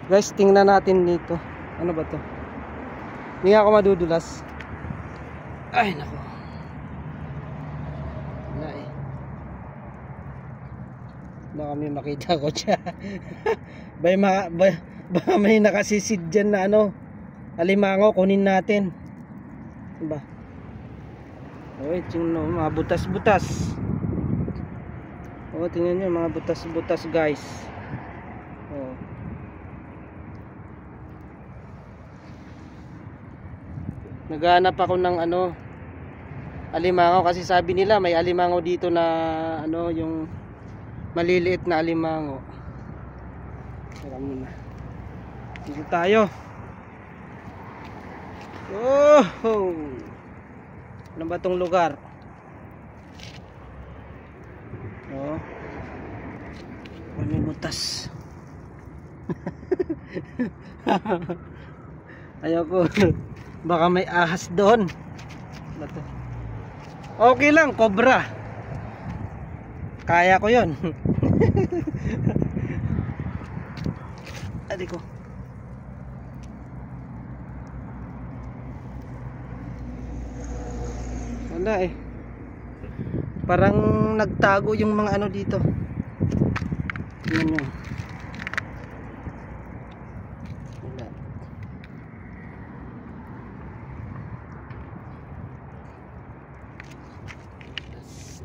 Guys, tingnan natin dito. Ano ba to? Hindi nga ako madudulas. Ay, nako. Wala eh. Baka may makita ko siya. Baka may nakasisid dyan na ano, alimango, kunin natin. Diba? Wait, yung mga butas-butas. O, tingnan nyo, mga butas-butas guys. O. Naghahanap ako ng ano, alimango, kasi sabi nila may alimango dito na ano, yung maliliit na alimango. Tara muna. Dito tayo. Oh! Ano ba tong lugar? Oh. May butas. Ayoko. Baka may ahas doon. Bato. Okay lang, cobra. Kaya ko 'yon. Adi ko. Wala eh. Parang nagtago yung mga ano dito. Tingnan nyo. Wala.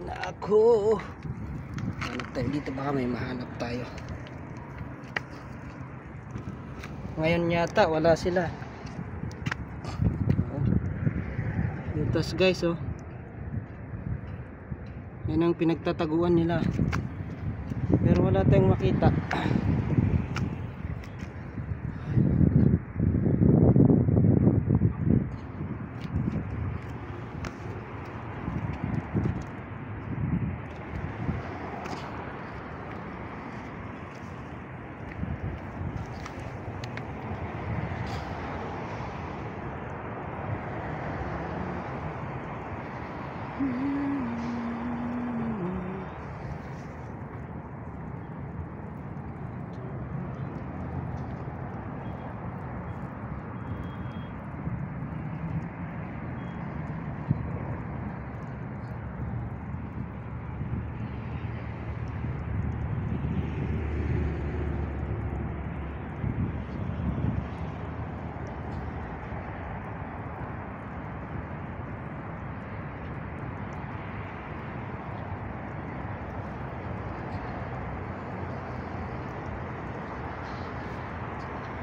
Na ako. Hanap tayo dito, baka may mahanap tayo. Ngayon yata wala sila. Butas guys, oh. Yan ang pinagtataguan nila. Pero wala tayong makita.